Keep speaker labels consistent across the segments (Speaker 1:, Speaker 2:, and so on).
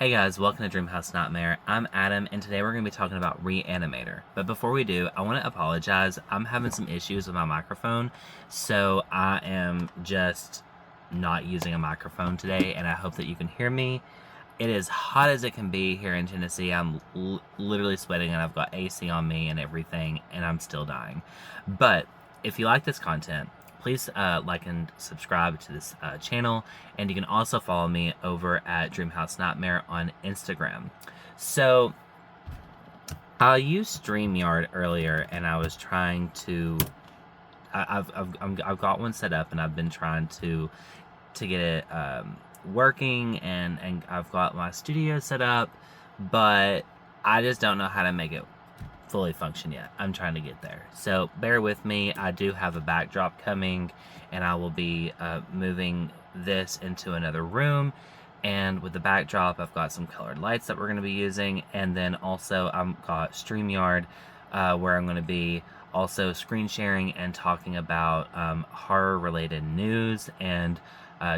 Speaker 1: Hey guys, welcome to Dreamhouse Nightmare. I'm Adam, and today we're going to be talking about Re-Animator. But before we do, I want to apologize. I'm having some issues with my microphone, so I am just not using a microphone today, and I hope that you can hear me. It is hot as it can be here in Tennessee. I'm literally sweating, and I've got AC on me and everything, and I'm still dying. But if you like this content, please like and subscribe to this channel, and you can also follow me over at Dreamhouse Nightmare on Instagram. So I used StreamYard earlier, and I was trying to. I've got one set up, and I've been trying to get it working, and I've got my studio set up, but I just don't know how to make it fully function yet. I'm trying to get there, so bear with me. I do have a backdrop coming, and I will be moving this into another room, and with the backdrop I've got some colored lights that we're going to be using, and then also I've got StreamYard where I'm going to be also screen sharing and talking about horror related news and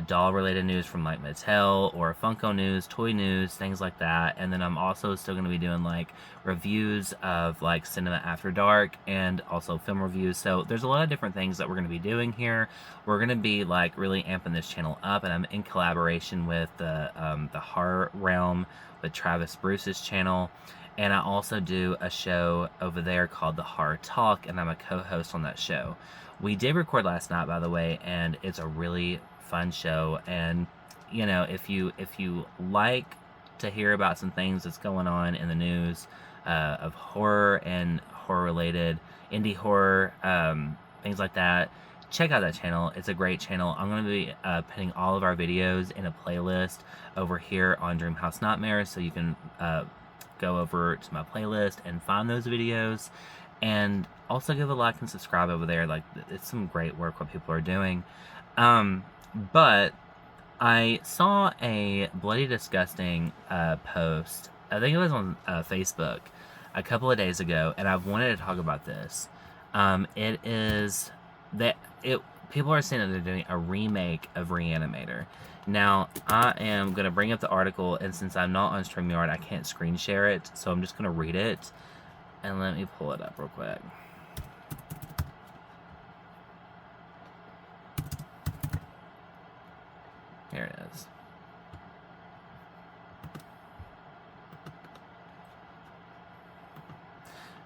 Speaker 1: doll related news from like Mattel or Funko news, toy news, things like that. And then I'm also still going to be doing like reviews of like cinema after dark and also film reviews. So there's a lot of different things that we're going to be doing here. We're going to be like really amping this channel up, and I'm in collaboration with the horror realm with Travis Bruce's channel. And I also do a show over there called The Horror Talk, and I'm a co-host on that show. We did record last night, by the way, and it's a really fun show. And you know, if you like to hear about some things that's going on in the news of horror and horror related indie horror, things like that, check out that channel. It's a great channel. I'm going to be putting all of our videos in a playlist over here on Dreamhouse Nightmare, so you can go over to my playlist and find those videos, and also give a like and subscribe over there. Like, it's some great work what people are doing. But I saw a Bloody Disgusting post, I think it was on Facebook, a couple of days ago, and I've wanted to talk about this. It is that people are saying that they're doing a remake of Reanimator. Now, I am going to bring up the article, and since I'm not on StreamYard, I can't screen share it, so I'm just going to read it, and let me pull it up real quick. Here it is.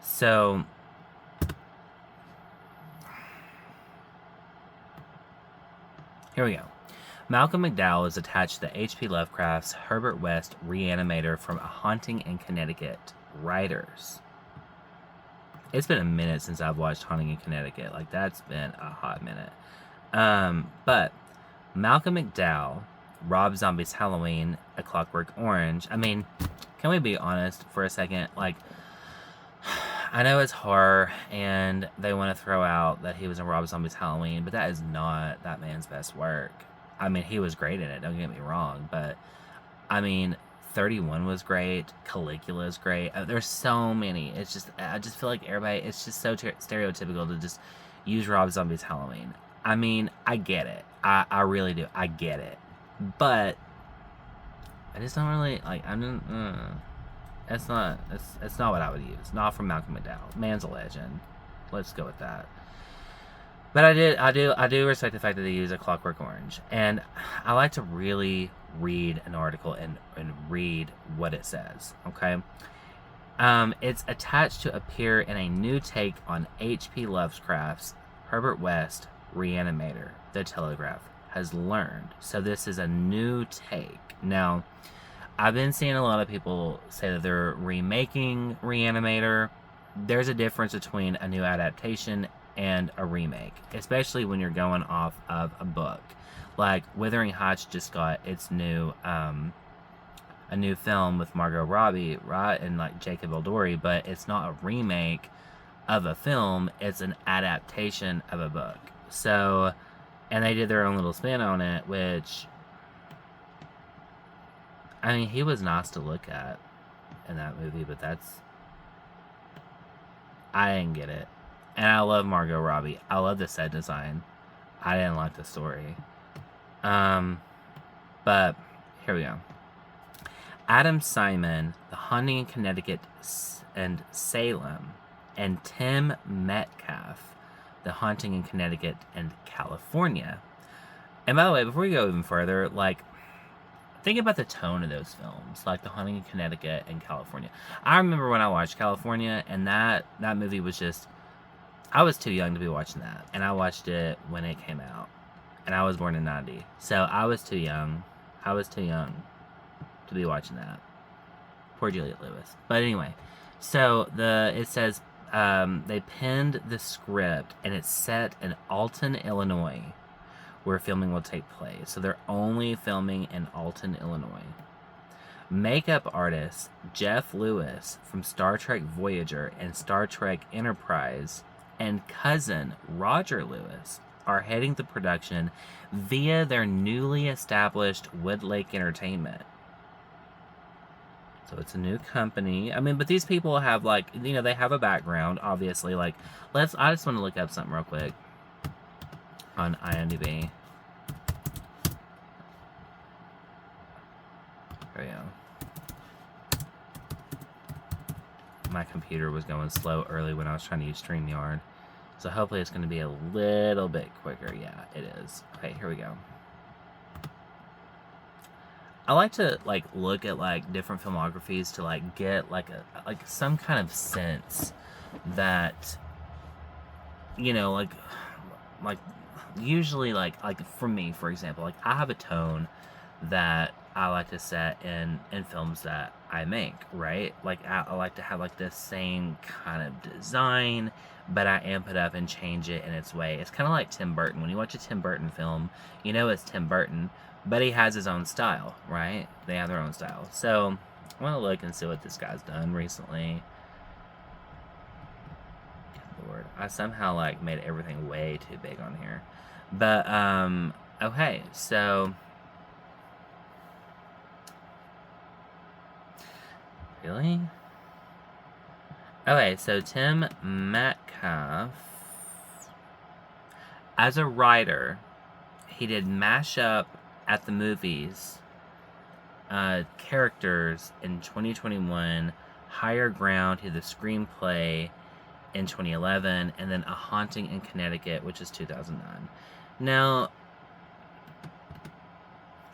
Speaker 1: So, here we go. Malcolm McDowell is attached to the H.P. Lovecraft's Herbert West Re-Animator from A Haunting in Connecticut writers. It's been a minute since I've watched Haunting in Connecticut. Like, that's been a hot minute. But Malcolm McDowell, Rob Zombie's Halloween, A Clockwork Orange. I mean, can we be honest for a second? Like, I know it's horror, and they want to throw out that he was in Rob Zombie's Halloween, but that is not that man's best work. I mean, he was great in it, don't get me wrong, but, I mean, 31 was great, Caligula is great. There's so many. It's just, I just feel like everybody, it's just so stereotypical to just use Rob Zombie's Halloween. I mean, I get it. I really do. I get it. But I just don't really, like, that's not what I would use. Not from Malcolm McDowell. Man's a legend. Let's go with that. But I do respect the fact that they use A Clockwork Orange. And I like to really read an article and read what it says, okay? It's attached to appear in a new take on H.P. Lovecraft's Herbert West Reanimator, The Telegraph has learned. So this is a new take. Now, I've been seeing a lot of people say that they're remaking Reanimator. There's a difference between a new adaptation and a remake, especially when you're going off of a book. Like, Wuthering Heights just got its new, a new film with Margot Robbie, right, and like Jacob Elordi, but it's not a remake of a film, it's an adaptation of a book. So, and they did their own little spin on it, which, I mean, he was nice to look at in that movie, but I didn't get it. And I love Margot Robbie. I love the set design. I didn't like the story. But here we go. Adam Simon, The Haunting in Connecticut and Salem, and Tim Metcalf, The Haunting in Connecticut and California. And by the way, before we go even further, like, think about the tone of those films, like The Haunting in Connecticut and California. I remember when I watched California, and that movie was just, I was too young to be watching that, and I watched it when it came out, and I was born in '90, so I was too young. I was too young to be watching that. Poor Juliette Lewis. But anyway, so it says they penned the script, and it's set in Alton, Illinois, where filming will take place. So they're only filming in Alton, Illinois. Makeup artist Jeff Lewis from Star Trek Voyager and Star Trek Enterprise and cousin Roger Lewis are heading the production via their newly established Woodlake Entertainment. So it's a new company. I mean, but these people have, like, you know, they have a background, obviously. Like, I just want to look up something real quick on IMDb. There we go. My computer was going slow early when I was trying to use StreamYard. So hopefully it's going to be a little bit quicker. Yeah, it is. Okay, here we go. I like to, like, look at, like, different filmographies to, like, get, like, some kind of sense that, you know, like usually, like for me, for example, like, I have a tone that I like to set in films that I make, right? Like, I like to have, like, this same kind of design, but I amp it up and change it in its way. It's kind of like Tim Burton. When you watch a Tim Burton film, you know it's Tim Burton, but he has his own style, right? They have their own style. So I want to look and see what this guy's done recently. Good Lord, I somehow, like, made everything way too big on here. But okay, so really? Okay, so Tim Metcalf, as a writer, he did Mashup at the Movies, characters in 2021, Higher Ground, he did the screenplay in 2011, and then A Haunting in Connecticut, which is 2009. Now,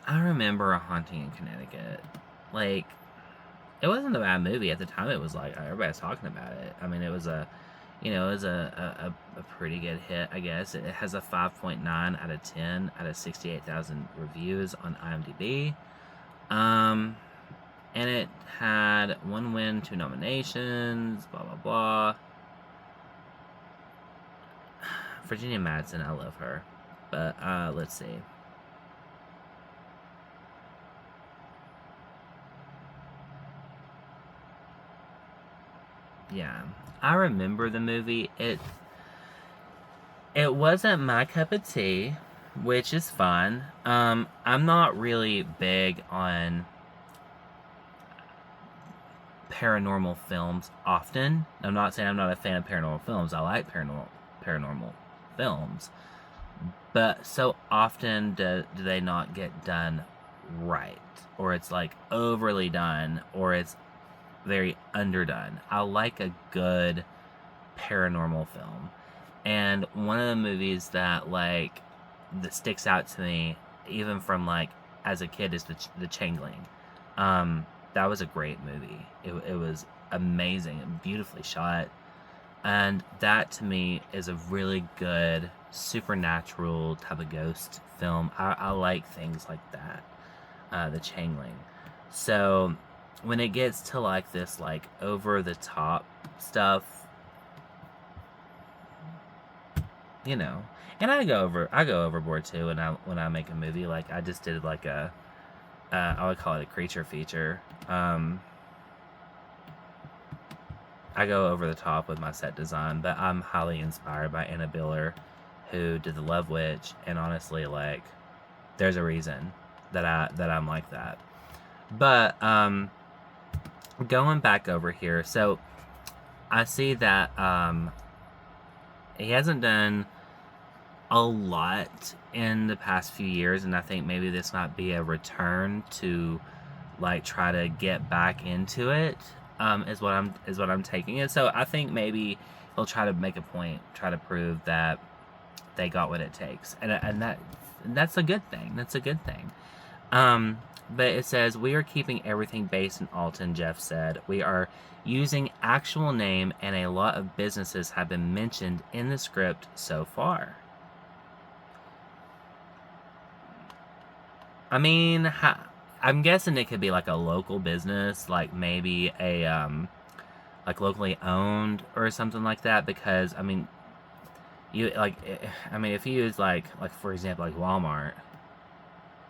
Speaker 1: I remember A Haunting in Connecticut. Like, it wasn't a bad movie at the time. It was like, everybody was talking about it. I mean, it was a pretty good hit, I guess. It has a 5.9 out of 10 out of 68,000 reviews on IMDb. And it had 1 win, 2 nominations, blah, blah, blah. Virginia Madsen, I love her. But, let's see. Yeah, I remember the movie. It wasn't my cup of tea, which is fine. I'm not really big on paranormal films often. I'm not saying I'm not a fan of paranormal films. I like paranormal films. But so often do they not get done right. Or it's, like, overly done. Or it's very underdone. I like a good paranormal film. And one of the movies that, like, that sticks out to me, even from, like, as a kid, is the Changeling. That was a great movie. It was amazing and beautifully shot. And that, to me, is a really good supernatural type of ghost film. I like things like that. The Changeling. So when it gets to, like, this, like, over the top stuff, you know, and I go overboard too when I make a movie. Like, I just did, like, I would call it a creature feature. I go over the top with my set design, but I'm highly inspired by Anna Biller, who did The Love Witch, and honestly, like, there's a reason that I'm like that. But going back over here, so I see that he hasn't done a lot in the past few years, and I think maybe this might be a return to, like try to get back into it. Is what I'm taking it. So I think maybe he'll try to make a point, try to prove that they got what it takes, and that's a good thing. That's a good thing. But it says, we are keeping everything based in Alton, Jeff said. We are using actual name, and a lot of businesses have been mentioned in the script so far. I mean, I'm guessing it could be like a local business, like maybe a, like locally owned or something like that, because, I mean, if you use like for example, like Walmart,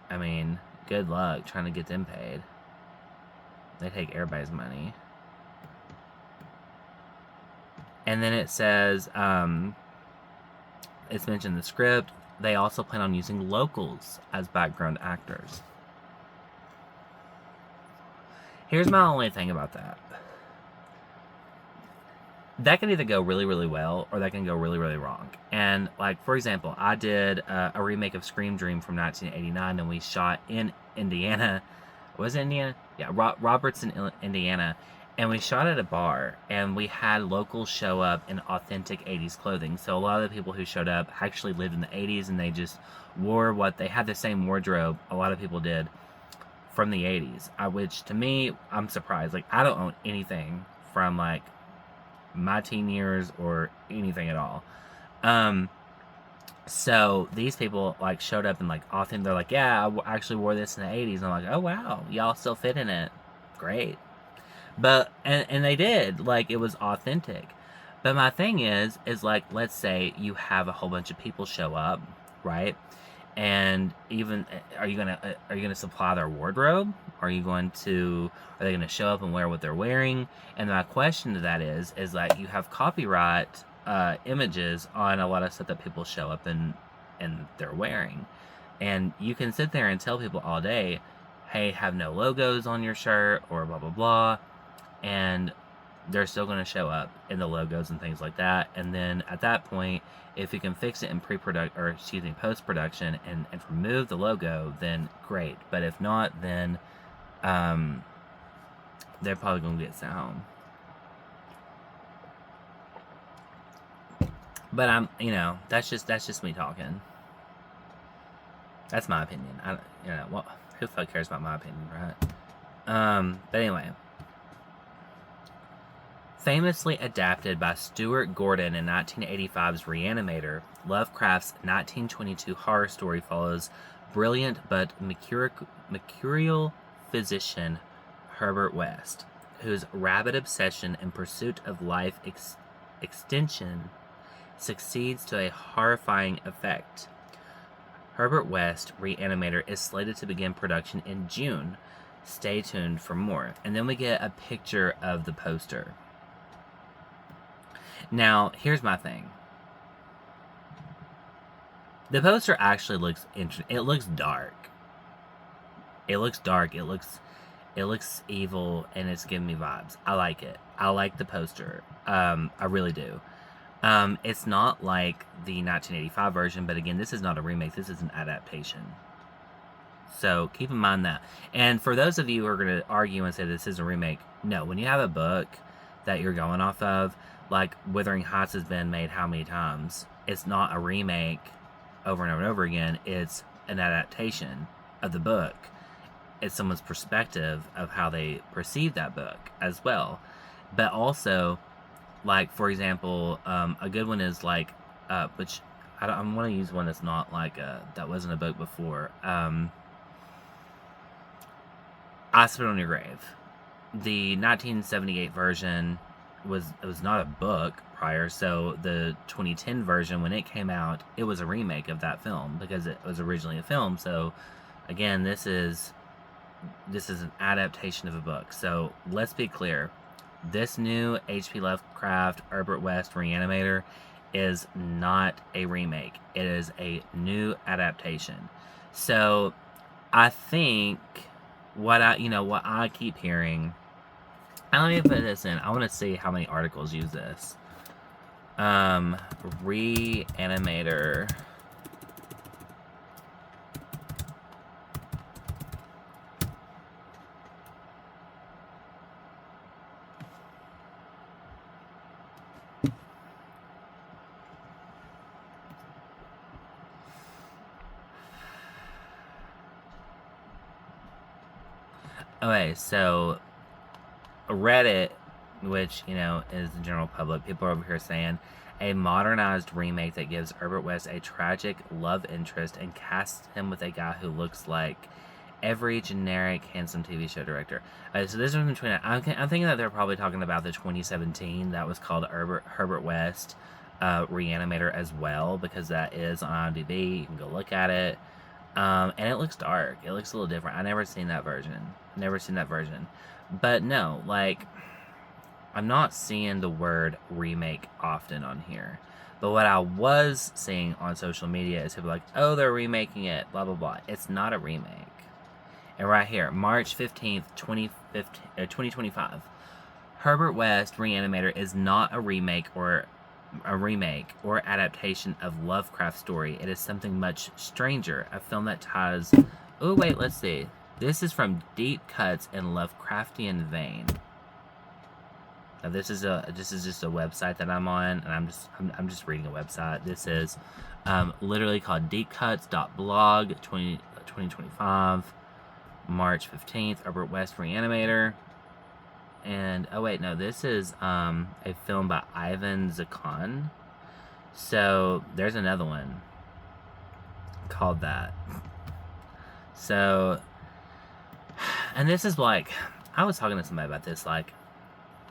Speaker 1: I mean, good luck trying to get them paid. They take everybody's money. And then it says, it's mentioned in the script, they also plan on using locals as background actors. Here's my only thing about that. That can either go really, really well, or that can go really, really wrong. And, like, for example, I did a remake of Scream Dream from 1989, and we shot in Indiana. Was it Indiana? Yeah, Robertson, Indiana. And we shot at a bar, and we had locals show up in authentic 80s clothing. So a lot of the people who showed up actually lived in the 80s, and they just wore they had the same wardrobe a lot of people did from the 80s. Which, to me, I'm surprised. Like, I don't own anything from, like, my teen years or anything at all. So these people like showed up and like authentic. They're like, yeah, I actually wore this in the 80s. And I'm like, oh wow, y'all still fit in it. Great. But and they did, like, it was authentic. But my thing is like, let's say you have a whole bunch of people show up, right? And even are you gonna supply their wardrobe? Are they gonna show up and wear what they're wearing? And my question to that is like, you have copyright images on a lot of stuff that people show up and they're wearing, and you can sit there and tell people all day, hey, have no logos on your shirt or blah blah blah, and they're still going to show up in the logos and things like that. And then at that point, if you can fix it in post-production and remove the logo, then great. But if not, then they're probably going to get sound. But that's just me talking. That's my opinion. Who the fuck cares about my opinion, right? But anyway. Famously adapted by Stuart Gordon in 1985's Re-Animator, Lovecraft's 1922 horror story follows brilliant but mercurial physician Herbert West, whose rabid obsession in pursuit of life extension succeeds to a horrifying effect. Herbert West, Re-Animator, is slated to begin production in June. Stay tuned for more. And then we get a picture of the poster. Now, here's my thing. The poster actually looks interesting. It looks dark. It looks dark. It looks evil, and it's giving me vibes. I like it. I like the poster. I really do. It's not like the 1985 version, but again, this is not a remake. This is an adaptation. So keep in mind that. And for those of you who are going to argue and say this is a remake, no. When you have a book that you're going off of, like Wuthering Heights has been made how many times? It's not a remake over and over and over again. It's an adaptation of the book. It's someone's perspective of how they perceive that book as well. But also, like, for example, a good one is like, which I want to use one that's not like that wasn't a book before. I Spit on Your Grave. The 1978 version was not a book prior, so the 2010 version, when it came out, it was a remake of that film because it was originally a film. So again, this is an adaptation of a book. So let's be clear, this new H.P. Lovecraft Herbert West Re-Animator is not a remake. It is a new adaptation. So I think what I keep hearing. Let me put this in. I want to see how many articles use this. Re-Animator. Okay, so Reddit, which, you know, is the general public, people are over here saying a modernized remake that gives Herbert West a tragic love interest and casts him with a guy who looks like every generic handsome TV show director. So this is between. I'm thinking that they're probably talking about the 2017 that was called Herbert West Reanimator as well, because that is on IMDb. You can go look at it, and it looks dark. It looks a little different. I never seen that version. But no, like, I'm not seeing the word remake often on here. But what I was seeing on social media is people like, oh, they're remaking it, blah, blah, blah. It's not a remake. And right here, March 15th, 2025. Herbert West Reanimator is not a remake or adaptation of Lovecraft's story. It is something much stranger, a film that ties... Oh, wait, let's see. This is from Deep Cuts in Lovecraftian Vein. Now, this is just a website that I'm on, and I'm just reading a website. This is literally called deepcuts.blog 2025, March 15th, Herbert West Reanimator. And, oh wait, no, this is a film by Ivan Zakon. So, there's another one called that. So, and this is like, I was talking to somebody about this, like,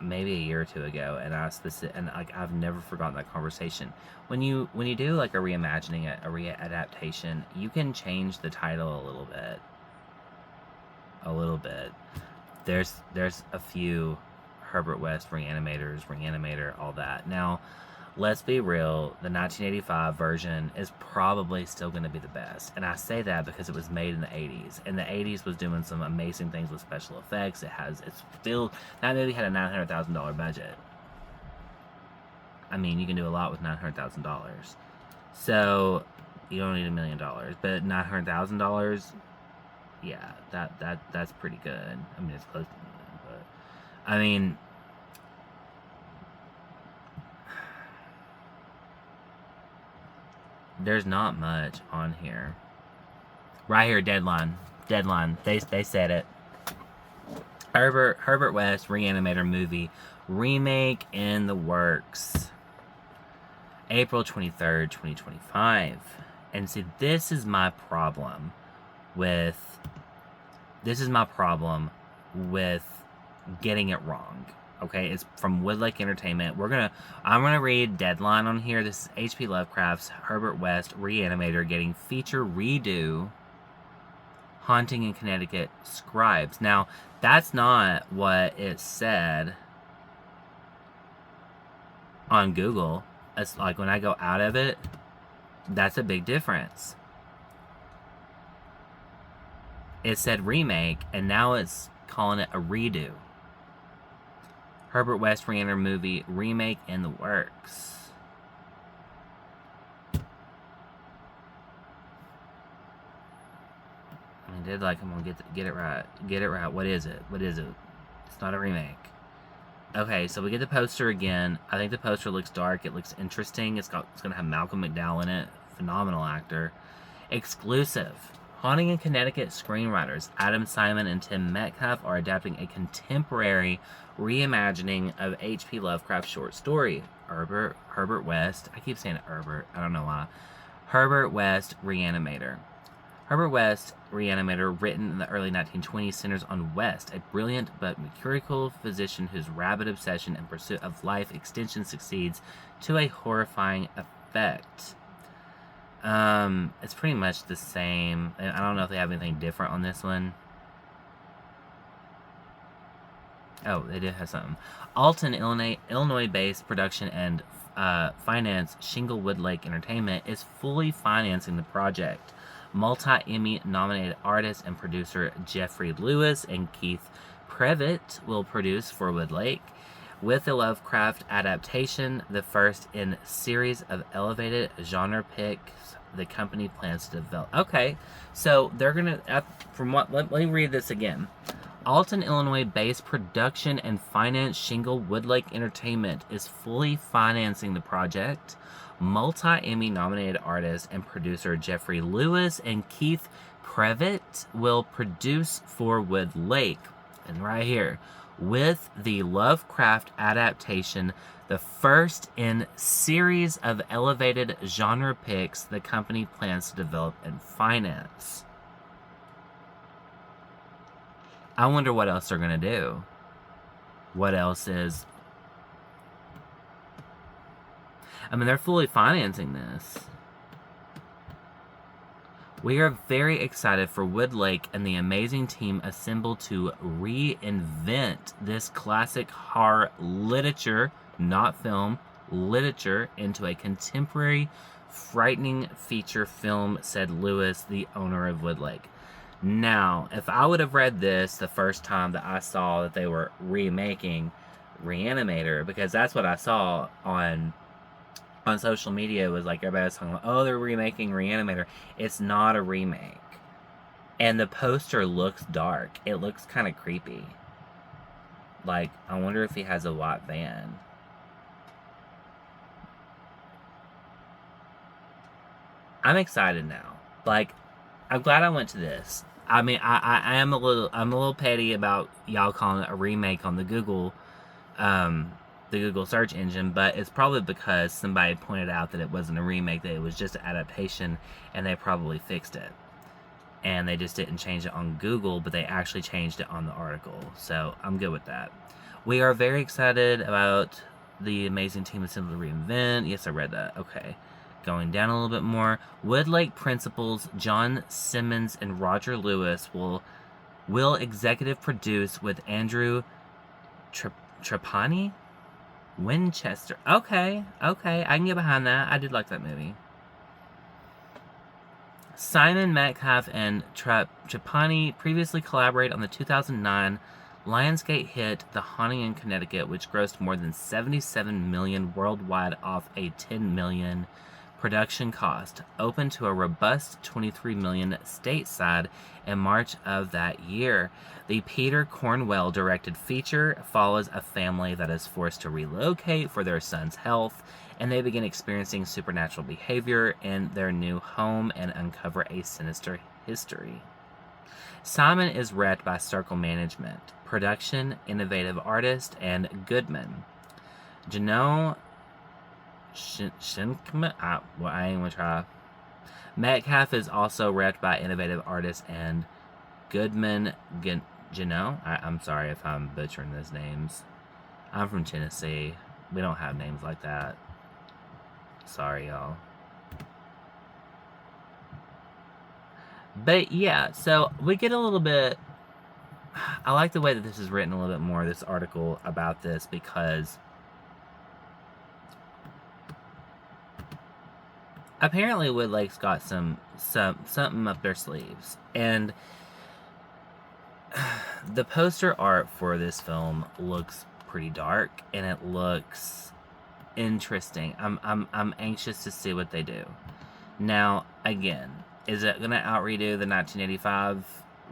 Speaker 1: maybe a year or two ago, and I've never forgotten that conversation. When you do like a reimagining, a readaptation, you can change the title a little bit. There's a few Herbert West Reanimator, all that. Now, let's be real, the 1985 version is probably still going to be the best. And I say that because it was made in the 80s. And the 80s was doing some amazing things with special effects. That movie had a $900,000 budget. I mean, you can do a lot with $900,000. So, you don't need $1 million. But $900,000, yeah, that's pretty good. I mean, it's close to $1 million, but... I mean... There's not much on here. Right here, deadline. They said it. Herbert West Reanimator movie remake in the works. April 23rd, 2025. And see, this is my problem with getting it wrong. Okay, it's from Woodlake Entertainment. I'm gonna read deadline on here. This is H.P. Lovecraft's Herbert West Reanimator getting feature redo. Haunting in Connecticut scribes. Now, that's not what it said on Google. It's like when I go out of it, that's a big difference. It said remake, and now it's calling it a redo. Herbert West Reanimator movie remake in the works. I did like, I'm gonna get it right. Get it right. What is it? It's not a remake. Okay, so we get the poster again. I think the poster looks dark. It looks interesting. It's gonna have Malcolm McDowell in it. Phenomenal actor. Exclusive. Haunting in Connecticut screenwriters Adam Simon and Tim Metcalf are adapting a contemporary reimagining of H.P. Lovecraft's short story. Herbert West. I keep saying Herbert. I don't know why. Herbert West Reanimator. Herbert West Reanimator, written in the early 1920s, centers on West, a brilliant but mercurial physician whose rabid obsession and pursuit of life extension succeeds to a horrifying effect. It's pretty much the same. I don't know if they have anything different on this one. Oh, they did have something. Alton, Illinois-based production and finance Shingle Woodlake Entertainment is fully financing the project. Multi-Emmy nominated artist and producer Jeffrey Lewis and Keith Previtt will produce for Woodlake. With the Lovecraft adaptation, the first in series of elevated genre picks, the company plans to develop. Okay, so they're gonna. Let me read this again. Alton, Illinois-based production and finance Shingle Woodlake Entertainment is fully financing the project. Multi-Emmy nominated artist and producer Jeffrey Lewis and Keith Previtt will produce for Woodlake. and right here, with the Lovecraft adaptation, the first in series of elevated genre picks the company plans to develop and finance. I wonder what else they're going to do. What else is... I mean, they're fully financing this. We are very excited for Woodlake and the amazing team assembled to reinvent this classic horror literature, not film, literature, into a contemporary, frightening feature film, said Lewis, the owner of Woodlake. Now, if I would have read this the first time that I saw that they were remaking Reanimator, because that's what I saw on social media, was like everybody was talking about, oh, they're remaking Reanimator. It's not a remake. And the poster looks dark. It looks kind of creepy. Like, I wonder if he has a white van. I'm excited now. Like, I'm glad I went to this. I mean, I'm a little petty about y'all calling it a remake on the Google search engine, but it's probably because somebody pointed out that it wasn't a remake, that it was just an adaptation, and they probably fixed it. And they just didn't change it on Google, but they actually changed it on the article. So I'm good with that. We are very excited about the amazing team assembled to reinvent. Yes, I read that. Okay. Going down a little bit more. Woodlake principals John Simmons and Roger Lewis will executive produce with Andrew Trapani? Winchester. Okay, I can get behind that. I did like that movie. Simon Metcalf and Trapani previously collaborated on the 2009 Lionsgate hit The Haunting in Connecticut, which grossed more than $77 million worldwide off a $10 million production cost, open to a robust $23 million stateside in March of that year. The Peter Cornwell-directed feature follows a family that is forced to relocate for their son's health, and they begin experiencing supernatural behavior in their new home and uncover a sinister history. Simon is rep by Circle Management, production, innovative artist, and Goodman. Janelle Shinkman, I ain't gonna try. Metcalf is also repped by innovative artist and Goodman Gino. I'm sorry if I'm butchering those names. I'm from Tennessee. We don't have names like that. Sorry, y'all. But yeah, so we get a little bit... I like the way that this is written a little bit more, this article about this, because apparently Woodlake's got something up their sleeves. And the poster art for this film looks pretty dark, and it looks interesting. I'm anxious to see what they do. Now, again, is it gonna outredo the 1985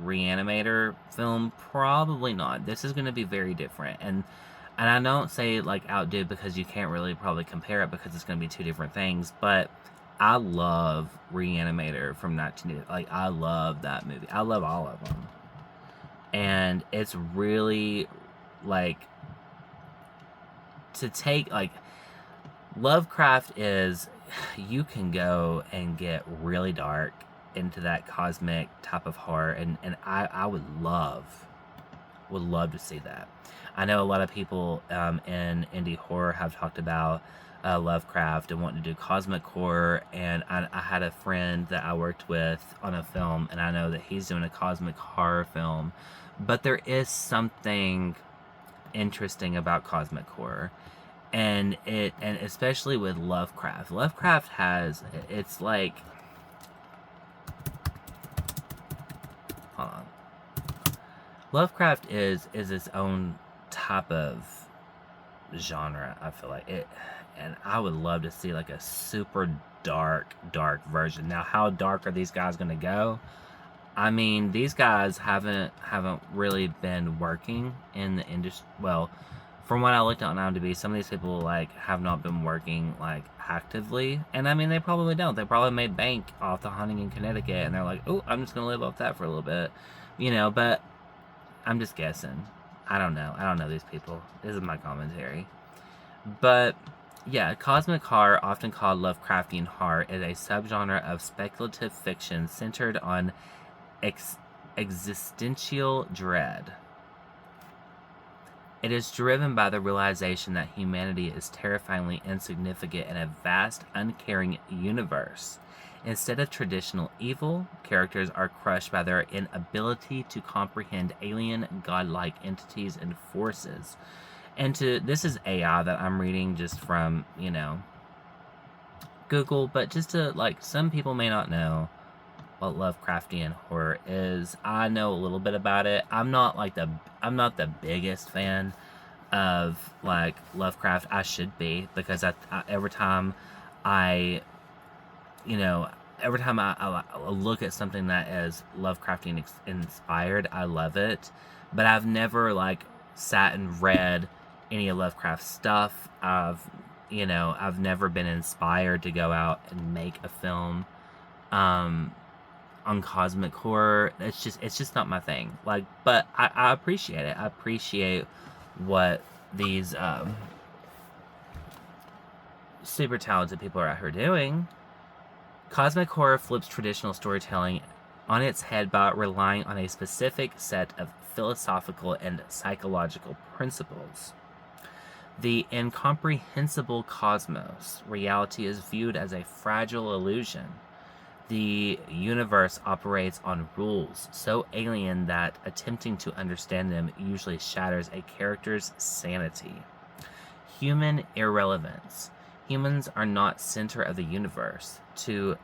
Speaker 1: Reanimator film? Probably not. This is gonna be very different, and I don't say like outdo because you can't really probably compare it because it's gonna be two different things. But I love Reanimator from 1980. Like, I love that movie. I love all of them. And it's really, like, to take, like, Lovecraft is, you can go and get really dark into that cosmic type of horror, and I would love to see that. I know a lot of people in indie horror have talked about Lovecraft and wanting to do cosmic horror, and I had a friend that I worked with on a film, and I know that he's doing a cosmic horror film. But there is something interesting about cosmic horror, and especially with Lovecraft. Lovecraft has, it's like, hold on. Lovecraft is its own type of genre, I feel like it, and I would love to see like a super dark version. Now, how dark are these guys going to go? I mean, these guys haven't really been working in the industry. Well, from what I looked at on IMDb, some of these people like have not been working like actively, and I mean, they probably don't. They probably made bank off The Haunting in Connecticut, and they're like, oh, I'm just gonna live off that for a little bit, you know. But I'm just guessing. I don't know. I don't know these people. This is my commentary. But yeah, cosmic horror, often called Lovecraftian horror, is a subgenre of speculative fiction centered on existential dread. It is driven by the realization that humanity is terrifyingly insignificant in a vast, uncaring universe. Instead of traditional evil, characters are crushed by their inability to comprehend alien, godlike entities and forces. And this is AI that I'm reading just from, Google, but just to, some people may not know what Lovecraftian horror is. I know a little bit about it. I'm not the biggest fan of Lovecraft. I should be, because every time I look at something that is Lovecraftian inspired, I love it. But I've never sat and read any of Lovecraft's stuff. I've never been inspired to go out and make a film on cosmic horror. It's just not my thing. But I appreciate it. I appreciate what these super talented people are out here doing. Cosmic horror flips traditional storytelling on its head by relying on a specific set of philosophical and psychological principles. The incomprehensible cosmos, reality is viewed as a fragile illusion. The universe operates on rules so alien that attempting to understand them usually shatters a character's sanity. Human irrelevance. Humans are not center of the universe. To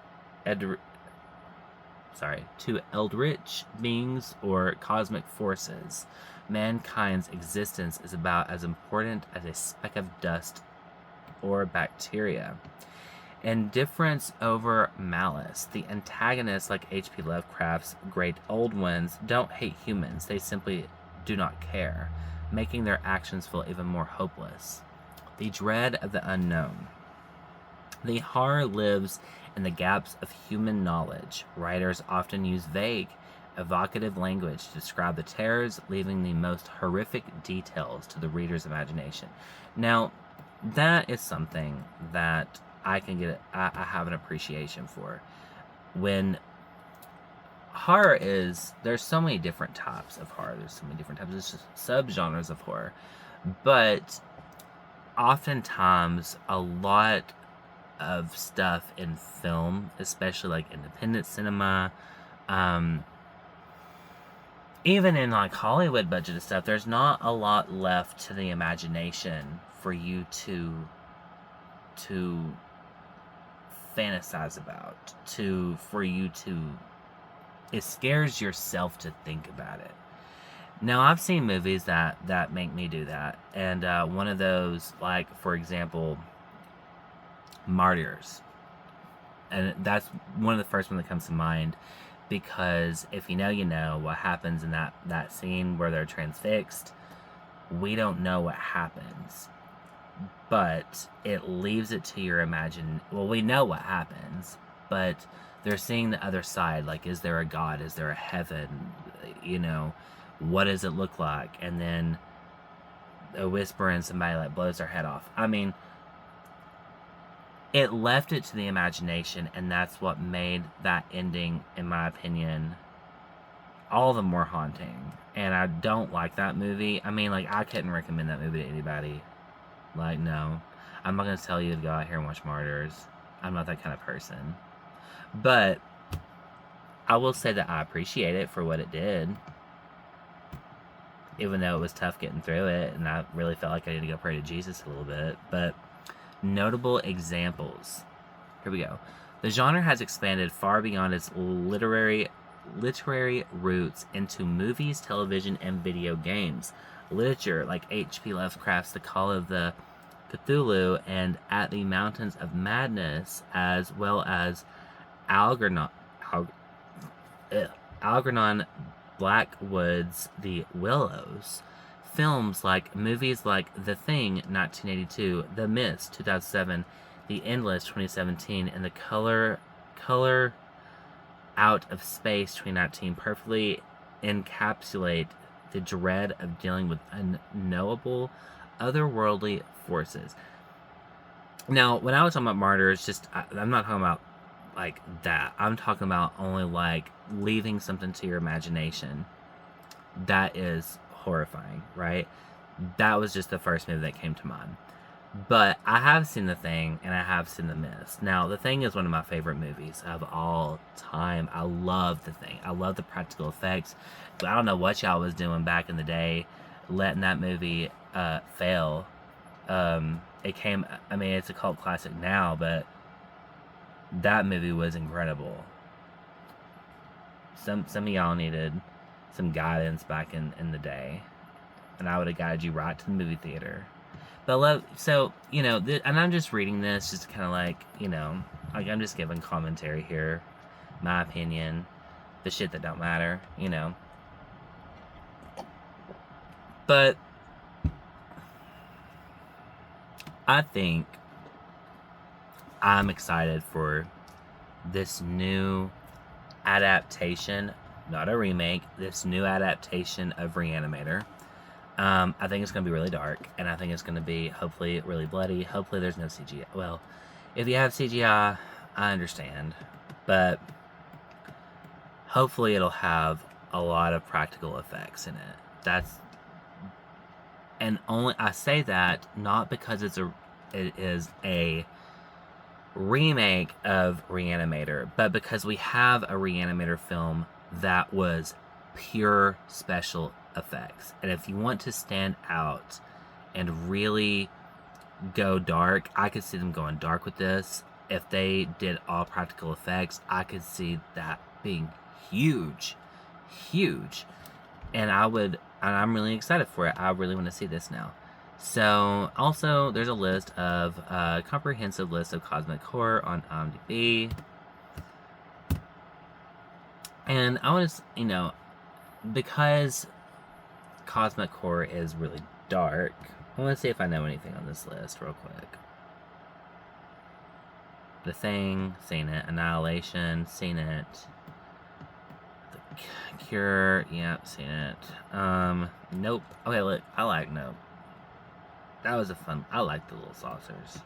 Speaker 1: eldritch beings or cosmic forces, mankind's existence is about as important as a speck of dust or bacteria. Indifference over malice. The antagonists, like H.P. Lovecraft's Great Old Ones, don't hate humans. They simply do not care, making their actions feel even more hopeless. The dread of the unknown. The horror lives in the gaps of human knowledge. Writers often use vague, evocative language to describe the terrors, leaving the most horrific details to the reader's imagination. Now, that is something that I have an appreciation for. When horror there's so many different types of horror. There's so many different types. There's just subgenres of horror. But oftentimes, a lot of stuff in film, especially independent cinema, even in Hollywood budgeted stuff, there's not a lot left to the imagination for you to fantasize about, it scares yourself to think about it. Now, I've seen movies that make me do that, and one of those, for example, Martyrs, and that's one of the first ones that comes to mind, because if you know what happens in that scene where they're transfixed. We don't know what happens, but it leaves it to your imagination. Well, we know what happens, but they're seeing the other side. Is there a God? Is there a heaven? What does it look like? And then a whisper and somebody blows their head off. I mean, it left it to the imagination, and that's what made that ending, in my opinion, all the more haunting. And I don't like that movie. I mean, I couldn't recommend that movie to anybody. No. I'm not going to tell you to go out here and watch Martyrs. I'm not that kind of person. But I will say that I appreciate it for what it did. Even though it was tough getting through it, and I really felt like I needed to go pray to Jesus a little bit. But notable examples. Here we go. The genre has expanded far beyond its literary roots into movies, television, and video games. Literature like H.P. Lovecraft's The Call of the Cthulhu and At the Mountains of Madness, as well as Algernon Blackwood's The Willows. Movies like The Thing, 1982, The Mist, 2007, The Endless, 2017, and The Color Out of Space, 2019, perfectly encapsulate the dread of dealing with unknowable, otherworldly forces. Now, when I was talking about martyrs, I'm not talking about like that. I'm talking about only like leaving something to your imagination. That is horrifying, right? That was just the first movie that came to mind. But I have seen The Thing and I have seen The Mist. Now, The Thing is one of my favorite movies of all time. I love The Thing. I love the practical effects. But I don't know what y'all was doing back in the day, letting that movie fail. It's a cult classic now, but that movie was incredible. Some of y'all needed some guidance back in the day, and I would have guided you right to the movie theater. But and I'm just reading this just kind of like, like I'm just giving commentary here, my opinion, the shit that don't matter, But I think I'm excited for this new adaptation, not a remake, this new adaptation of Reanimator. I think it's going to be really dark, and I think it's going to be, hopefully, really bloody. Hopefully there's no CGI. Well, if you have CGI, I understand. But hopefully it'll have a lot of practical effects in it. I say that not because it is a remake of Reanimator, but because we have a Reanimator film that was pure special effects. And if you want to stand out and really go dark, I could see them going dark with this. If they did all practical effects, I could see that being huge. And I'm really excited for it. I really want to see this now. So, also, there's a comprehensive list of cosmic horror on IMDb. And I want to, because cosmic horror is really dark, I want to see if I know anything on this list real quick. The Thing, seen it. Annihilation, seen it. The Cure, yep, seen it. Nope. Okay, look, I like Nope. That was I like the little saucers.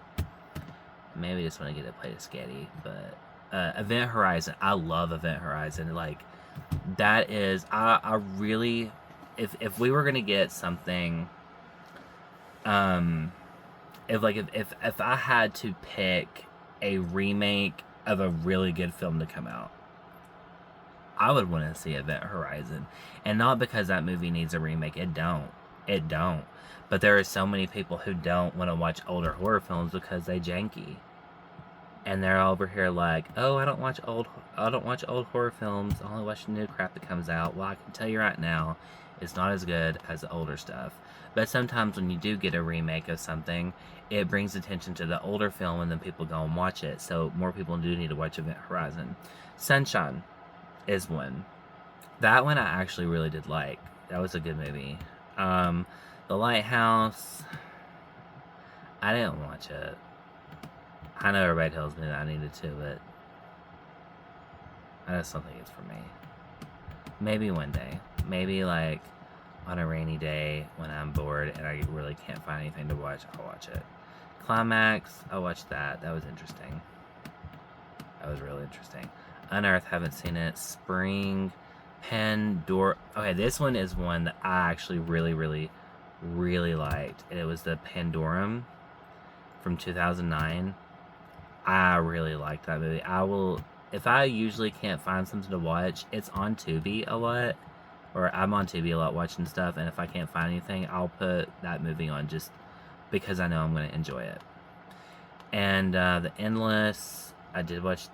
Speaker 1: Maybe just want to get it played sketty, but Event Horizon, I love Event Horizon. Like, that is, I really, if we were gonna get something, if I had to pick a remake of a really good film to come out, I would want to see Event Horizon, and not because that movie needs a remake. It don't. But there are so many people who don't want to watch older horror films because they janky. And they're over here like, oh, I don't watch old horror films. I only watch the new crap that comes out. Well, I can tell you right now, it's not as good as the older stuff. But sometimes when you do get a remake of something, it brings attention to the older film, and then people go and watch it. So more people do need to watch Event Horizon. Sunshine is one. That one I actually really did like. That was a good movie. The Lighthouse, I didn't watch it. I know everybody tells me that I needed to, but I just don't think it's for me. Maybe one day. Maybe like on a rainy day when I'm bored and I really can't find anything to watch, I'll watch it. Climax, I watched that. That was interesting. That was really interesting. Unearthed, haven't seen it. Spring, Pandora. Okay, this one is one that I actually really liked. And it was the Pandorum from 2009. I really liked that movie. If I usually can't find something to watch, it's on Tubi a lot. Or I'm on Tubi a lot watching stuff, and if I can't find anything, I'll put that movie on just because I know I'm going to enjoy it. And The Endless, I did watch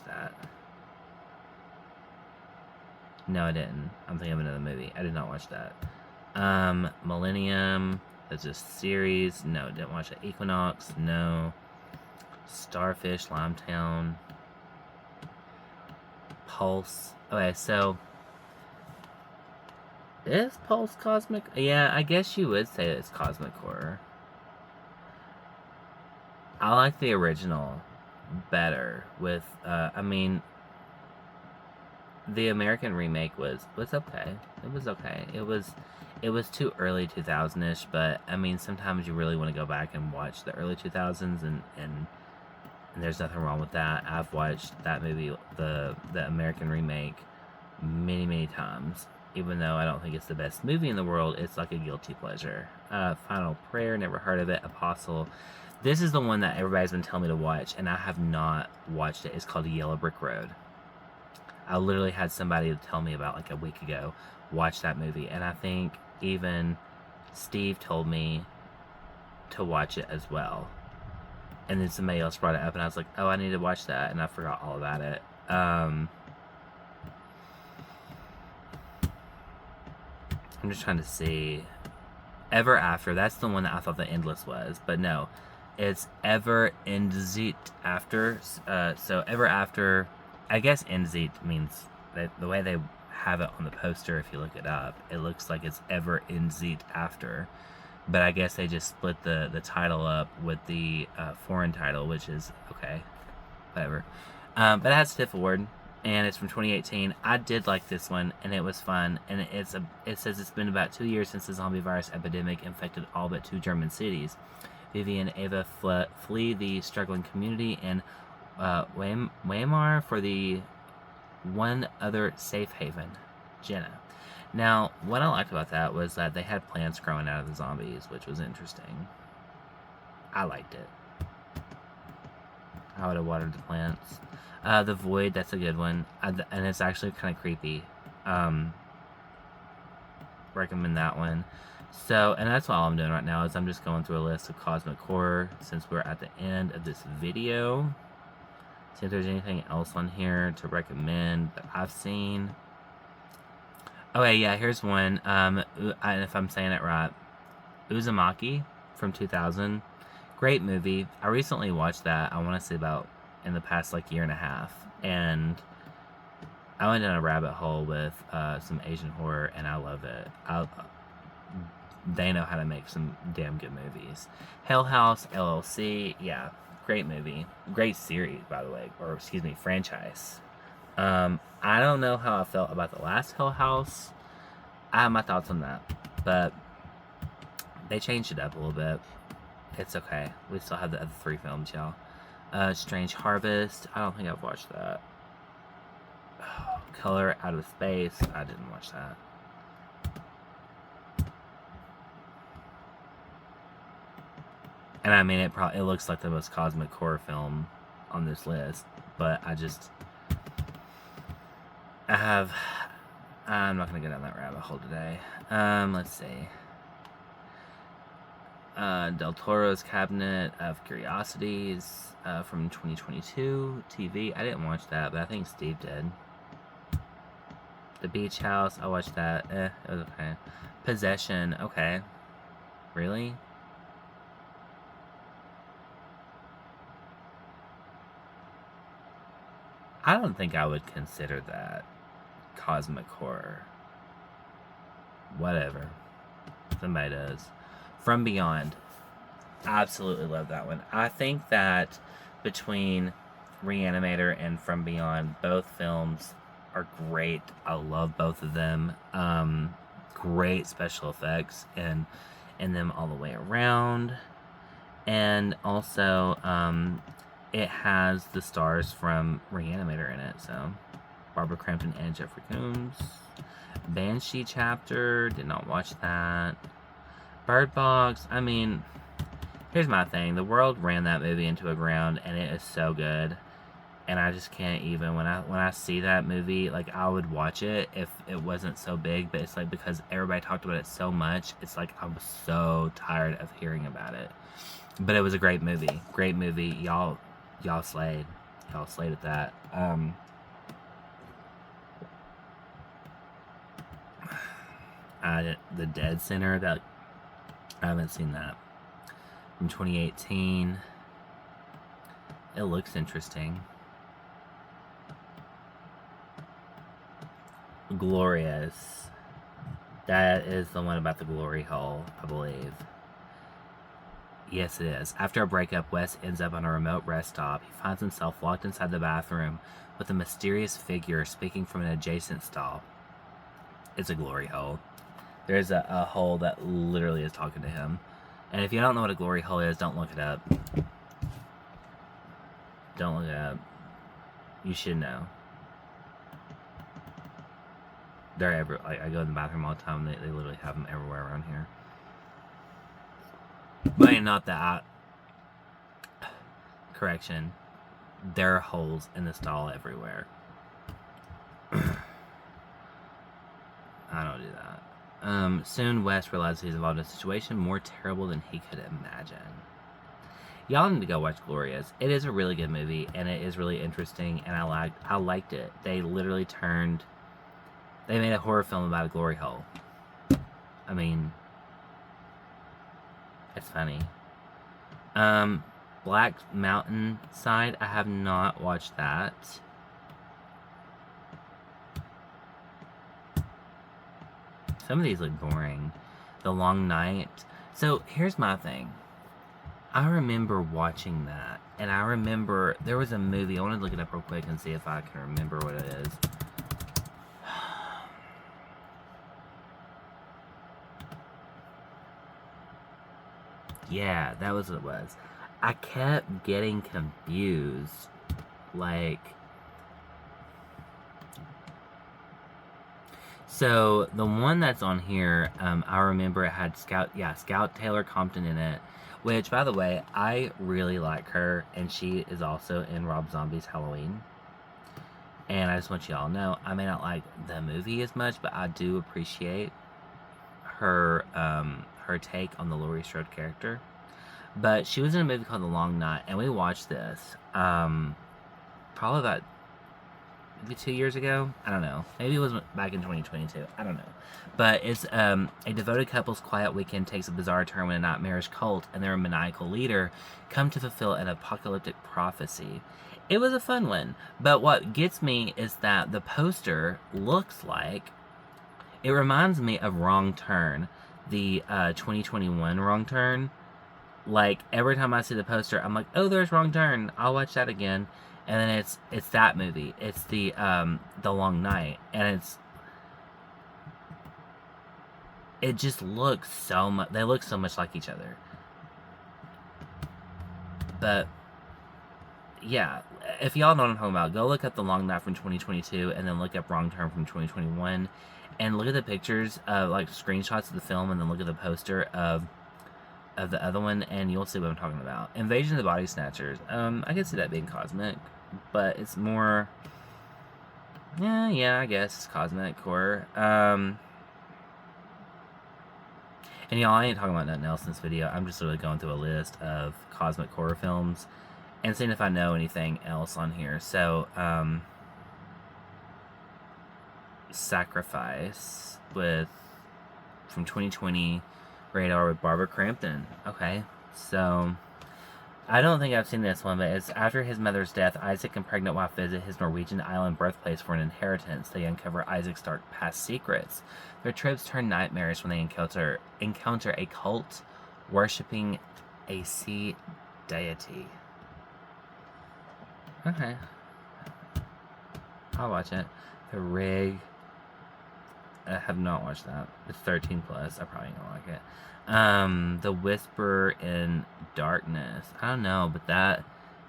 Speaker 1: that. No, I didn't. I'm thinking of another movie. I did not watch that. Millennium, that's a series. No, didn't watch it. Equinox, no. Starfish, Limetown. Pulse. Okay, so is Pulse cosmic? Yeah, I guess you would say it's cosmic horror. I like the original better with, the American remake was okay. It was okay. It was too early 2000ish, but I mean sometimes you really want to go back and watch the early 2000s, and there's nothing wrong with that. I've watched that movie, the American remake, many times. Even though I don't think it's the best movie in the world, it's like a guilty pleasure. Final Prayer, never heard of it. Apostle. This is the one that everybody's been telling me to watch, and I have not watched it. It's called Yellow Brick Road. I literally had somebody tell me about like a week ago, watch that movie, and I think even Steve told me to watch it as well. And then somebody else brought it up, and I was like, oh, I need to watch that, and I forgot all about it. I'm just trying to see. Ever After, that's the one that I thought the Endless was, but no. It's Ever Endzeit After. So Ever After, I guess Endzeit means that the way they have it on the poster, if you look it up, it looks like it's Ever Endzeit After. But I guess they just split the title up with the foreign title, which is okay, whatever. But it has a TIFF award, and it's from 2018. I did like this one, and it was fun. And it says it's been about 2 years since the zombie virus epidemic infected all but 2 German cities. Vivi and Ava flee the struggling community in Weimar for the one other safe haven, Jenna. Now, what I liked about that was that they had plants growing out of the zombies, which was interesting. I liked it. I would have watered the plants. The Void, that's a good one. And it's actually kind of creepy. Recommend that one. So, and that's all I'm doing right now is I'm just going through a list of cosmic horror since we're at the end of this video. See if there's anything else on here to recommend that I've seen. Okay, yeah, here's one. If I'm saying it right, Uzumaki from 2000. Great movie. I recently watched that. I want to say about in the past like year and a half, and I went down a rabbit hole with some Asian horror, and I love it. They know how to make some damn good movies. Hell House LLC, yeah, great movie, great series by the way, or excuse me, franchise. I don't know how I felt about the last Hell House. I have my thoughts on that, but they changed it up a little bit. It's okay. We still have the other 3 films, y'all. Strange Harvest. I don't think I've watched that. Color Out of Space. I didn't watch that. And I mean, it looks like the most cosmic horror film on this list, but I'm not going to go down that rabbit hole today. Let's see. Del Toro's Cabinet of Curiosities from 2022. TV. I didn't watch that, but I think Steve did. The Beach House. I watched that. It was okay. Possession. Okay. Really? I don't think I would consider that cosmic horror. Whatever. Somebody does. From Beyond. Absolutely love that one. I think that between Reanimator and From Beyond, both films are great. I love both of them. Great special effects in them all the way around. And also, it has the stars from Reanimator in it, so Barbara Crampton and Jeffrey Combs. Banshee Chapter, did not watch that. Bird Box, I mean, here's my thing. The world ran that movie into the ground, and it is so good. And I just can't even, when I see that movie, like, I would watch it if it wasn't so big, but it's like, because everybody talked about it so much, it's like, I'm so tired of hearing about it. But it was a great movie. Great movie. Y'all slayed. Y'all slayed at that. The Dead Center, that I haven't seen that. From 2018. It looks interesting. Glorious. That is the one about the glory hole, I believe. Yes, it is. After a breakup, Wes ends up on a remote rest stop. He finds himself locked inside the bathroom with a mysterious figure speaking from an adjacent stall. It's a glory hole. There's a hole that literally is talking to him. And if you don't know what a glory hole is, don't look it up. Don't look it up. You should know. They're every. I go in the bathroom all the time. They literally have them everywhere around here. But not that. Correction. There are holes in the stall everywhere. I don't do that. Soon Wes realizes he's involved in a situation more terrible than he could imagine. Y'all need to go watch Glorious. It is a really good movie, and it is really interesting, and I liked it. They literally they made a horror film about a glory hole. I mean, it's funny. Black Mountain Side, I have not watched that. Some of these look boring. The Long Night. So, here's my thing. I remember watching that, and I remember there was a movie. I want to look it up real quick and see if I can remember what it is. Yeah, that was what it was. I kept getting confused. Like, so the one that's on here, I remember it had Scout Taylor Compton in it. Which, by the way, I really like her, and she is also in Rob Zombie's Halloween. And I just want y'all to know, I may not like the movie as much, but I do appreciate her her take on the Laurie Strode character. But she was in a movie called The Long Night, and we watched this probably about maybe 2 years ago. I don't know. Maybe it was back in 2022. I don't know. But it's a devoted couple's quiet weekend takes a bizarre turn when a nightmarish cult and their maniacal leader come to fulfill an apocalyptic prophecy. It was a fun one. But what gets me is that the poster looks like... It reminds me of Wrong Turn. The 2021 Wrong Turn. Like, every time I see the poster, I'm like, oh, there's Wrong Turn. I'll watch that again. And then it's that movie. It's the Long Night. And it just looks so much... They look so much like each other. But, yeah. If y'all know what I'm talking about, go look up The Long Night from 2022 and then look up Wrong Turn from 2021. And look at the pictures, like screenshots of the film, and then look at the poster of the other one, and you'll see what I'm talking about. Invasion of the Body Snatchers. I can see that being cosmic, but it's more... Yeah, I guess it's cosmic horror. And y'all, I ain't talking about nothing else in this video. I'm just really going through a list of cosmic horror films and seeing if I know anything else on here. So, Sacrifice from 2020, Radar with Barbara Crampton. Okay, so I don't think I've seen this one, but it's after his mother's death, Isaac and pregnant wife visit his Norwegian island birthplace for an inheritance. They uncover Isaac's dark past secrets. Their trips turn nightmarish when they encounter a cult worshipping a sea deity. Okay, I'll watch it. The Rig. I have not watched that. It's 13 plus. I probably don't like it. The Whisper in Darkness. I don't know, but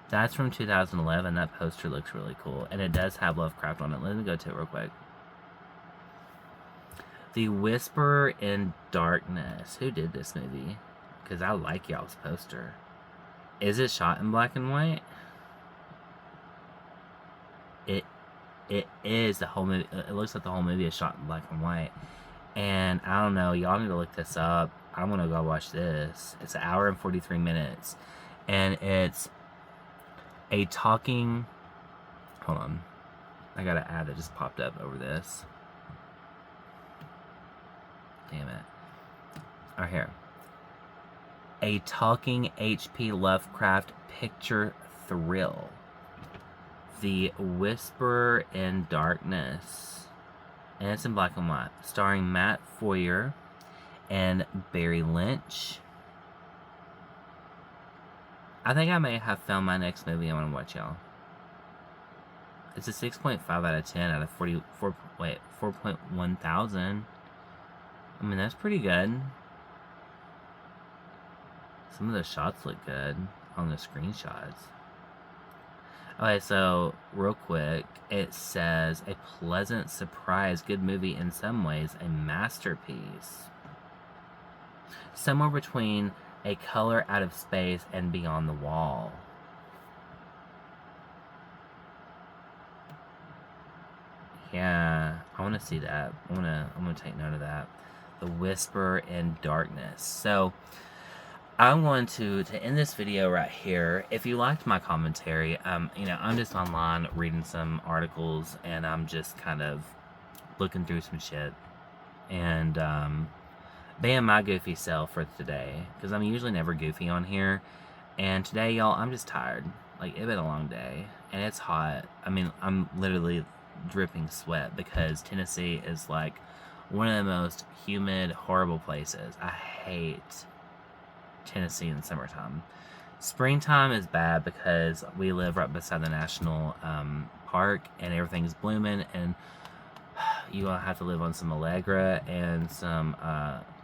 Speaker 1: that's from 2011. That poster looks really cool, and it does have Lovecraft on it. Let me go to it real quick. The Whisper in Darkness. Who did this movie? Because I like y'all's poster. Is it shot in black and white? It is. The whole movie. It looks like the whole movie is shot in black and white. And I don't know. Y'all need to look this up. I'm gonna go watch this. It's an hour and 43 minutes, and it's a talking. Hold on, I got an ad that just popped up over this. Damn it! Right here. A talking H.P. Lovecraft picture thrill. The Whisper in Darkness. And it's in black and white. Starring Matt Foyer and Barry Lynch. I think I may have found my next movie I want to watch, y'all. It's a 6.5 out of 10 out of 4.1 thousand. I mean, that's pretty good. Some of the shots look good on the screenshots. Okay, so real quick, it says a pleasant surprise, good movie in some ways, a masterpiece. Somewhere between a color out of space and beyond the wall. Yeah, I want to see that. I'm gonna take note of that. The Whisper in Darkness. So I'm going to end this video right here. If you liked my commentary, you know, I'm just online reading some articles, and I'm just kind of looking through some shit, and being my goofy self for today, because I'm usually never goofy on here. And today, y'all, I'm just tired. Like, it's been a long day, and it's hot. I mean, I'm literally dripping sweat because Tennessee is like one of the most humid, horrible places. I hate Tennessee in the summertime. Springtime is bad because we live right beside the national park, and everything's blooming, and you gonna have to live on some Allegra and some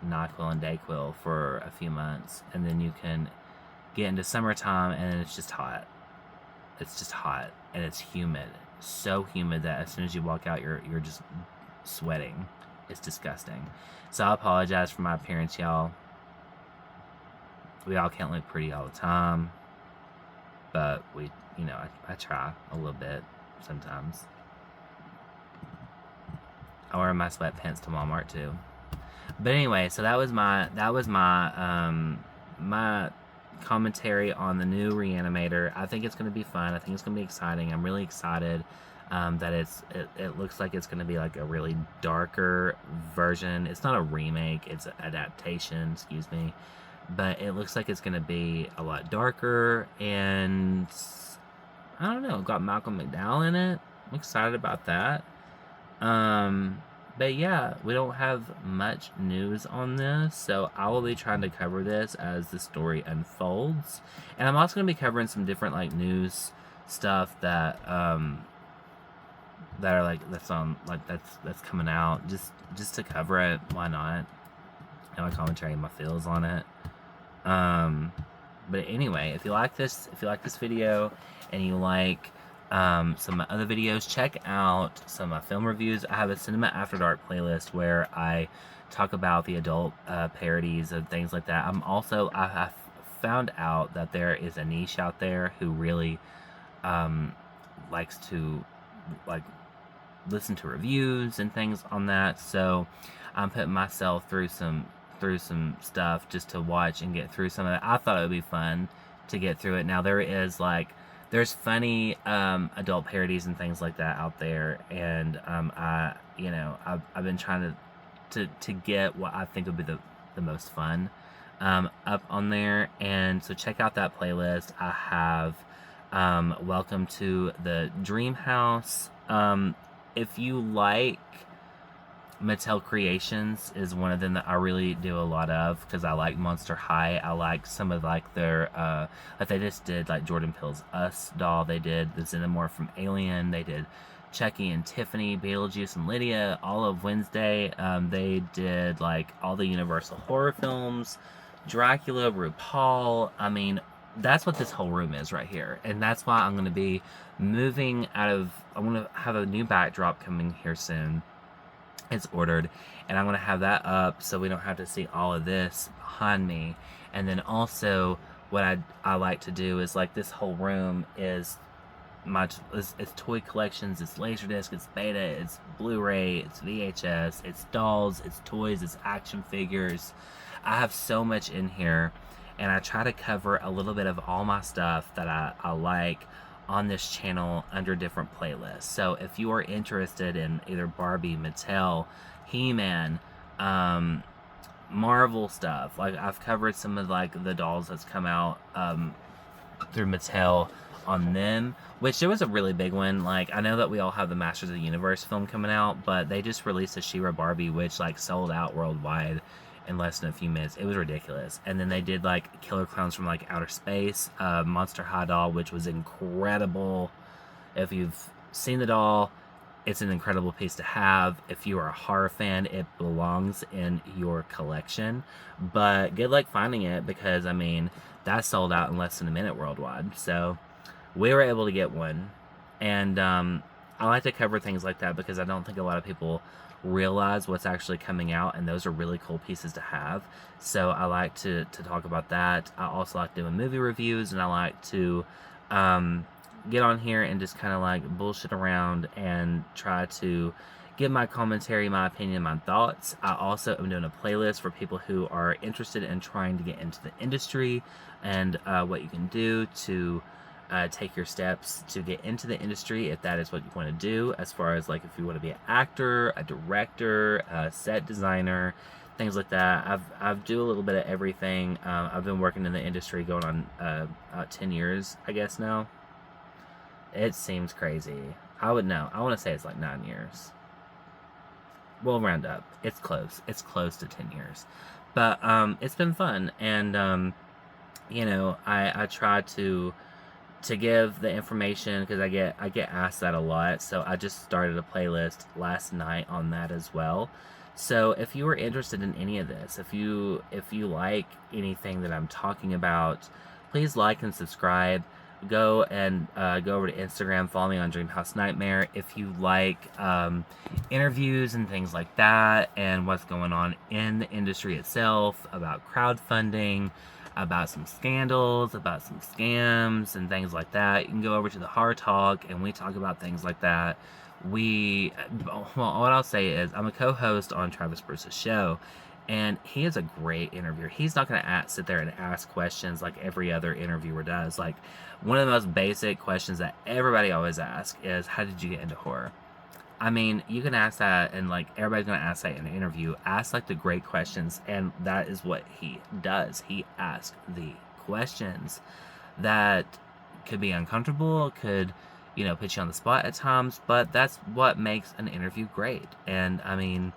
Speaker 1: NyQuil and DayQuil for a few months, and then you can get into summertime, and it's just hot. It's just hot, and it's humid. So humid that as soon as you walk out, you're just sweating. It's disgusting. So I apologize for my appearance, y'all. We all can't look pretty all the time, but we, you know, I try a little bit sometimes. I wear my sweatpants to Walmart too. But anyway, so that was my my commentary on the new Reanimator. I think it's going to be fun. I think it's going to be exciting. I'm really excited that it looks like it's going to be like a really darker version. It's not a remake. It's an adaptation, excuse me. But it looks like it's going to be a lot darker, and I don't know, got Malcolm McDowell in it. I'm excited about that. But yeah, we don't have much news on this, so I will be trying to cover this as the story unfolds. And I'm also going to be covering some different like news stuff that that are like that's coming out just to cover it. Why not? And my commentary and my feels on it. But anyway, if you like this video and you like some other videos, check out some film reviews. I have a Cinema After Dark playlist where I talk about the adult parodies and things like that. I have found out that there is a niche out there who really likes to listen to reviews and things on that. So I'm putting myself through some stuff just to watch and get through some of that. I thought it would be fun to get through it. Now there's funny adult parodies and things like that out there, and I've been trying to get what I think would be the most fun up on there. And so check out that playlist. I have Welcome to the Dreamhouse. If you like Mattel Creations, is one of them that I really do a lot of, because I like Monster High. I like some of like their like they just did like Jordan Peele's Us doll. They did the Xenomorph from Alien. They did Chucky and Tiffany, Beetlejuice and Lydia, all of Wednesday. They did like all the Universal horror films, Dracula, RuPaul. I mean, that's what this whole room is right here, and that's why I'm going to be moving out of. I'm going to have a new backdrop coming here soon. It's ordered, and I'm going to have that up so we don't have to see all of this behind me. And then also what I like to do is, like, this whole room is it's toy collections, it's Laserdisc, it's Beta, it's Blu-ray, it's VHS, it's dolls, it's toys, it's action figures. I have so much in here, and I try to cover a little bit of all my stuff that I like on this channel under different playlists. So if you are interested in either Barbie, Mattel, He-Man, Marvel stuff, like I've covered some of like the dolls that's come out through Mattel on them, which there was a really big one. Like, I know that we all have the Masters of the Universe film coming out, but they just released a She-Ra Barbie, which like sold out worldwide in less than a few minutes. It was ridiculous. And then they did like Killer Clowns from like Outer Space, Monster High doll, which was incredible. If you've seen the doll, it's an incredible piece to have. If you are a horror fan, it belongs in your collection. But good luck finding it, because I mean, that sold out in less than a minute worldwide. So we were able to get one. And I like to cover things like that because I don't think a lot of people realize what's actually coming out, and those are really cool pieces to have. So I like to talk about that. I also like doing movie reviews, and I like to get on here and just kind of like bullshit around and try to give my commentary, my opinion, my thoughts. I also am doing a playlist for people who are interested in trying to get into the industry, and what you can do to take your steps to get into the industry if that is what you want to do, as far as like if you want to be an actor, a director, a set designer, things like that. I do a little bit of everything. I've been working in the industry going on about 10 years, I guess now. It seems crazy. I would know. I want to say it's like 9 years. We'll round up. It's close. It's close to 10 years. But it's been fun, and you know, I try to give the information, because I get asked that a lot. So I just started a playlist last night on that as well. So if you are interested in any of this, if you like anything that I'm talking about, please like and subscribe. Go and go over to Instagram, follow me on Dreamhouse Nightmare. If you like interviews and things like that, and what's going on in the industry itself, about crowdfunding, about some scandals, about some scams, and things like that, you can go over to the Horror Talk, and we talk about things like that. Well, what I'll say is, I'm a co-host on Travis Bruce's show, and he is a great interviewer. He's not going to sit there and ask questions like every other interviewer does. Like, one of the most basic questions that everybody always asks is, how did you get into horror? I mean, you can ask that, and like everybody's going to ask that in an interview. Ask like the great questions, and that is what he does. He asks the questions that could be uncomfortable, could, you know, put you on the spot at times, but that's what makes an interview great. And I mean,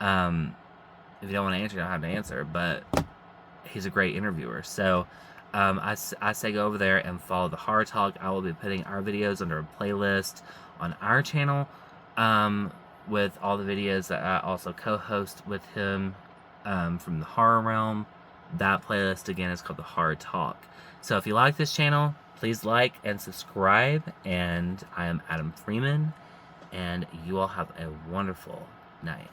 Speaker 1: if you don't want to answer, you don't have to answer, but he's a great interviewer. So I say go over there and follow the Horror Talk. I will be putting our videos under a playlist on our channel, with all the videos that I also co-host with him from the horror realm. That playlist, again, is called the Horror Talk. So if you like this channel, please like and subscribe. And I am Adam Freeman, and you all have a wonderful night.